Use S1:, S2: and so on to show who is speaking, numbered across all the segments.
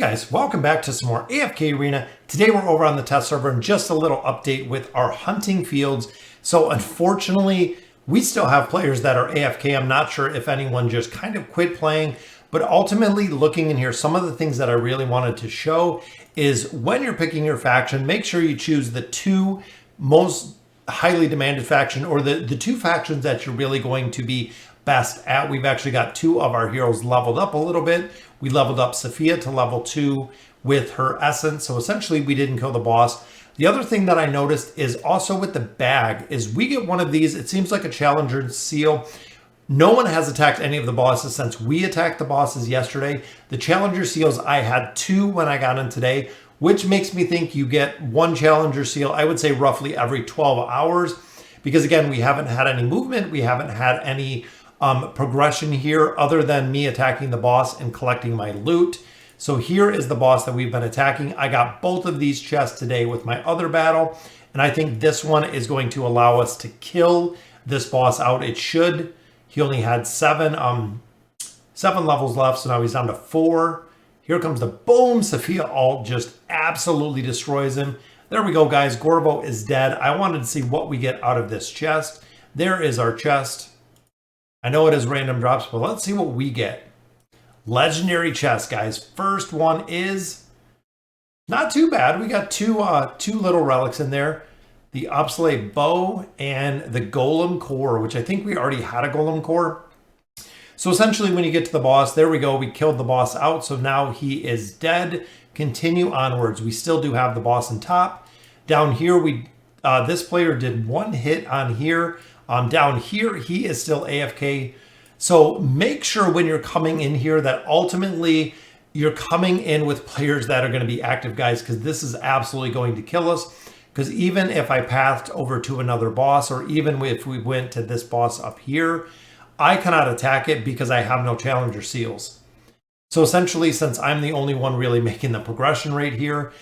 S1: Guys, welcome back to some more AFK Arena. Today we're over on the test server and just a little update with our hunting fields. So unfortunately, we still have players that are AFK. I'm not sure if anyone just kind of quit playing, but ultimately looking in here, some of the things that I really wanted to show is when you're picking your faction, make sure you choose the two most highly demanded faction or the two factions that you're really going to be best at. We've actually got two of our heroes leveled up a little bit. We leveled up Sophia to level 2 with her essence. So essentially we didn't kill the boss. The other thing that I noticed is also with the bag is we get one of these. It seems like a challenger seal. No one has attacked any of the bosses since we attacked the bosses yesterday. The challenger seals, I had 2 when I got in today, which makes me think you get 1 challenger seal, I would say roughly every 12 hours. Because again, we haven't had any movement. We haven't had any progression here other than me attacking the boss and collecting my loot. So here is the boss that we've been attacking. I got both of these chests today with my other battle, and I think this one is going to allow us to kill this boss out. It should. He only had 7 levels left, so now he's down to 4. Here comes the boom. Sophia ult just absolutely destroys him. There we go, guys. Gorvo is dead. I wanted to see what we get out of this chest. There is our chest. I know it is random drops, but let's see what we get. Legendary chest, guys. First one is not too bad. We got two little relics in there. The obsolete bow and the golem core, which I think we already had a golem core. So essentially when you get to the boss, there we go. We killed the boss out. So now he is dead. Continue onwards. We still do have the boss on top. Down here, this player did 1 hit on here. Down here, he is still AFK. So make sure when you're coming in here that ultimately you're coming in with players that are going to be active, guys, because this is absolutely going to kill us. Because even if I pathed over to another boss, or even if we went to this boss up here, I cannot attack it because I have no challenger seals. So essentially, since I'm the only one really making the progression rate here,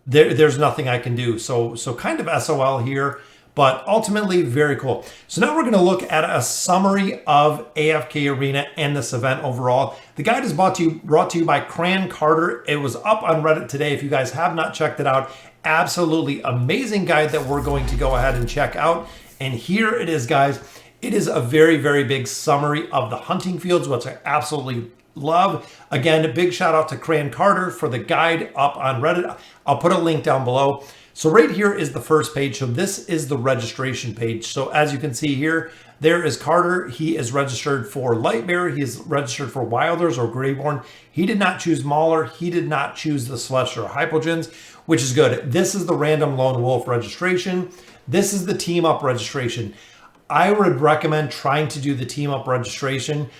S1: there's nothing I can do. So kind of SOL here. But ultimately, very cool. So now we're going to look at a summary of AFK Arena and this event overall. The guide is brought to you by Cran Carter. It was up on Reddit today. If you guys have not checked it out, absolutely amazing guide that we're going to go ahead and check out. And here it is, guys. It is a very, very big summary of the hunting fields, which I absolutely love. Again, a big shout out to Cran Carter for the guide up on Reddit. I'll put a link down below. So right here is the first page. So this is the registration page. So as you can see here, there is Carter. He is registered for Lightbearer. He is registered for Wilders or Greyborn. He did not choose Mauler. He did not choose the Celestial Hypogeans, which is good. This is the random lone wolf registration. This is the team up registration. I would recommend trying to do the team up registration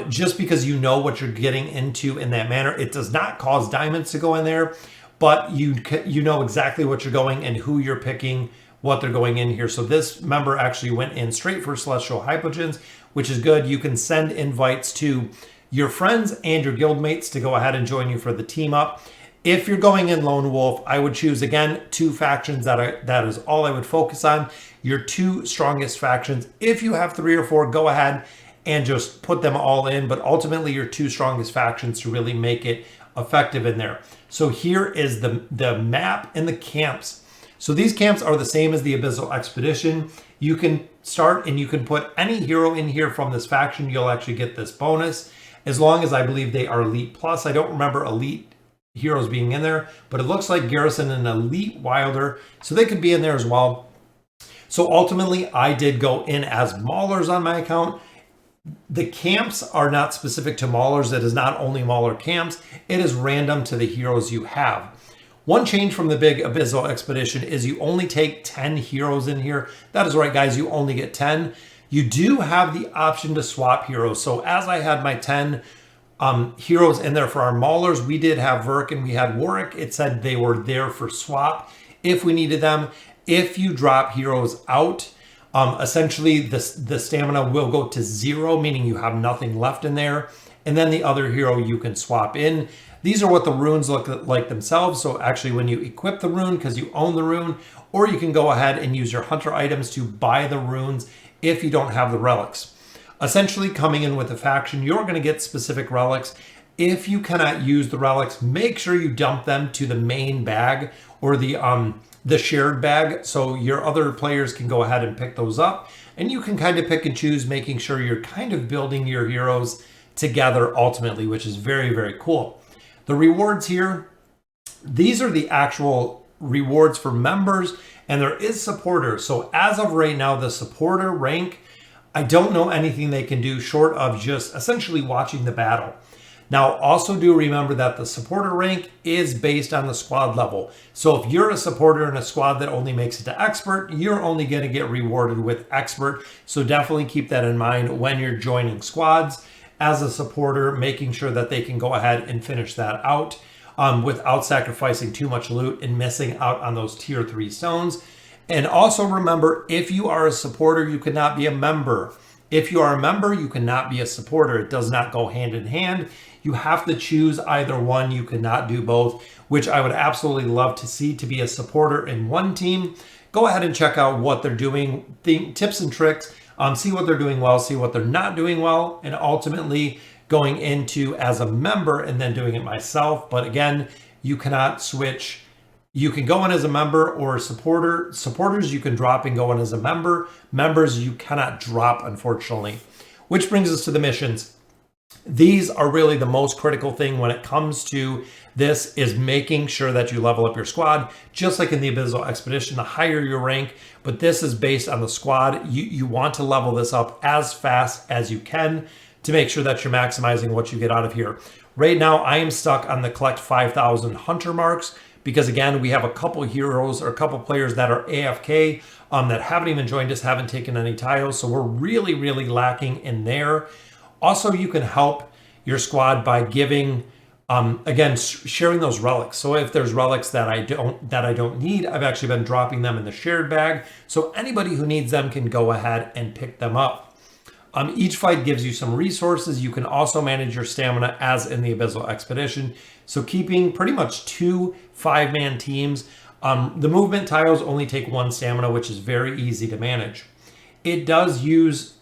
S1: just because you know what you're getting into in that manner. It does not cause diamonds to go in there, but you know exactly what you're going and who you're picking, what they're going in here. So this member actually went in straight for Celestial Hypogeans, which is good. You can send invites to your friends and your guildmates to go ahead and join you for the team up. If you're going in lone wolf, I would choose, again, 2 factions. That is all I would focus on. Your 2 strongest factions. If you have 3 or 4, go ahead and just put them all in. But ultimately, your 2 strongest factions to really make it effective in there. So here is the map and the camps. So these camps are the same as the Abyssal Expedition. You can start and you can put any hero in here from this faction. You'll actually get this bonus as long as I believe they are Elite Plus. I don't remember Elite heroes being in there, but it looks like Garrison and Elite Wilder, so they could be in there as well. So ultimately, I did go in as Maulers on my account. The camps are not specific to Maulers. It is not only Mauler camps. It is random to the heroes you have. One change from the big Abyssal Expedition is you only take 10 heroes in here. That is right, guys. You only get 10. You do have the option to swap heroes. So as I had my 10 heroes in there for our Maulers, we did have Verk and we had Warwick. It said they were there for swap if we needed them. If you drop heroes out, essentially the stamina will go to 0, meaning you have nothing left in there. And then the other hero you can swap in. These are what the runes look like themselves. So actually when you equip the rune, because you own the rune, or you can go ahead and use your hunter items to buy the runes if you don't have the relics. Essentially coming in with a faction, you're going to get specific relics. If you cannot use the relics, make sure you dump them to the main bag or the shared bag, so your other players can go ahead and pick those up. And you can kind of pick and choose, making sure you're kind of building your heroes together ultimately, which is very, very cool. The rewards here, these are the actual rewards for members, and there is supporters. So as of right now, the supporter rank, I don't know anything they can do short of just essentially watching the battle. Now, also do remember that the supporter rank is based on the squad level. So if you're a supporter in a squad that only makes it to expert, you're only going to get rewarded with expert. So definitely keep that in mind when you're joining squads as a supporter, making sure that they can go ahead and finish that out without sacrificing too much loot and missing out on those tier 3 stones. And also remember, if you are a supporter, you cannot be a member. If you are a member, you cannot be a supporter. It does not go hand in hand. You have to choose either one. You cannot do both, which I would absolutely love to see, to be a supporter in one team. Go ahead and check out what they're doing, tips and tricks, see what they're doing well, see what they're not doing well, and ultimately going into as a member and then doing it myself. But again, you cannot switch. You can go in as a member or a supporter. Supporters, you can drop and go in as a member. Members, you cannot drop, unfortunately. Which brings us to the missions. These are really the most critical thing when it comes to this, is making sure that you level up your squad. Just like in the Abyssal Expedition, the higher your rank, but this is based on the squad. You want to level this up as fast as you can to make sure that you're maximizing what you get out of here. Right now, I am stuck on the collect 5,000 hunter marks, because again, we have a couple heroes or a couple players that are AFK that haven't even joined us, haven't taken any tiles. So we're really, really lacking in there. Also, you can help your squad by giving, again, sharing those relics. So if there's relics that I don't need, I've actually been dropping them in the shared bag. So anybody who needs them can go ahead and pick them up. Each fight gives you some resources. You can also manage your stamina as in the Abyssal Expedition. So keeping pretty much 2 5-man teams. The movement tiles only take 1 stamina, which is very easy to manage. It does use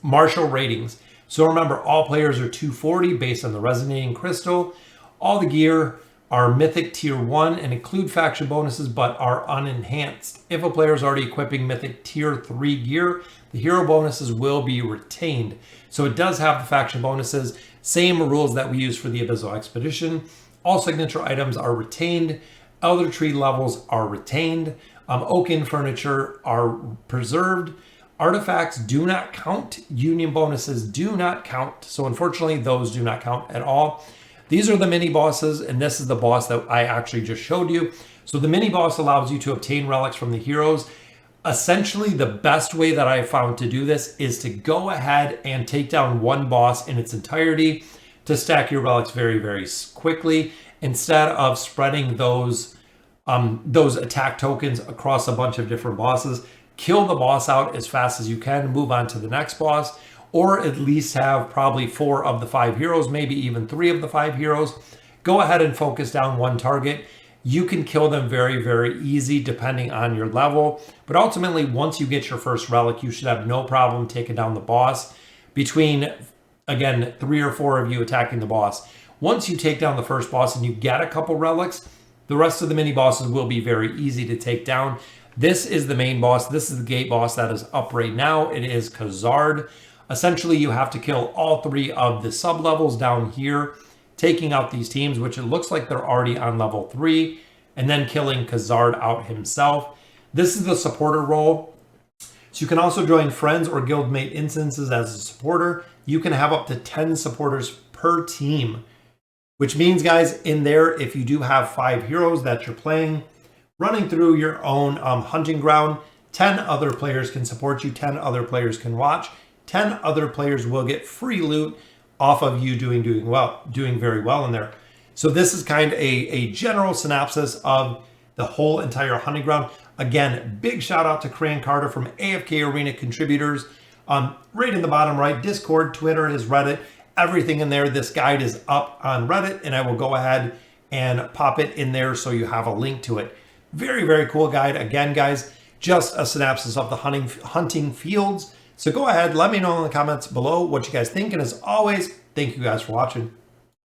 S1: martial ratings. So remember, all players are 240 based on the resonating crystal. All the gear are mythic tier 1 and include faction bonuses, but are unenhanced. If a player is already equipping mythic tier 3 gear, the hero bonuses will be retained. So it does have the faction bonuses, same rules that we use for the Abyssal Expedition. All signature items are retained. Elder tree levels are retained. Oaken furniture are preserved. Artifacts do not count. Union bonuses do not count. So unfortunately, those do not count at all. These are the mini bosses, and this is the boss that I actually just showed you. So the mini boss allows you to obtain relics from the heroes. Essentially, the best way that I found to do this is to go ahead and take down one boss in its entirety to stack your relics very, very quickly, instead of spreading those attack tokens across a bunch of different bosses. Kill the boss out as fast as you can, move on to the next boss, or at least have probably 4 of the 5 heroes, maybe even 3 of the 5 heroes. Go ahead and focus down one target. You can kill them very, very easy depending on your level. But ultimately, once you get your first relic, you should have no problem taking down the boss. Between, again, 3 or 4 of you attacking the boss. Once you take down the first boss and you get a couple relics, the rest of the mini bosses will be very easy to take down. This is the main boss. This is the gate boss that is up right now. It is Khazard. Essentially, you have to kill all 3 of the sub-levels down here, taking out these teams, which it looks like they're already on level 3, and then killing Khazard out himself. This is the supporter role. So you can also join friends or guildmate instances as a supporter. You can have up to 10 supporters per team, which means, guys, in there, if you do have 5 heroes that you're playing, running through your own hunting ground, 10 other players can support you, 10 other players can watch, 10 other players will get free loot off of you doing very well in there. So this is kind of a general synopsis of the whole entire hunting ground. Again, big shout out to Cran Carter from AFK Arena contributors. Right in the bottom right, Discord, Twitter, his Reddit, everything in there. This guide is up on Reddit, and I will go ahead and pop it in there so you have a link to it. Very, very cool guide. Again, guys, just a synopsis of the hunting fields. So go ahead, let me know in the comments below what you guys think. And as always, thank you guys for watching.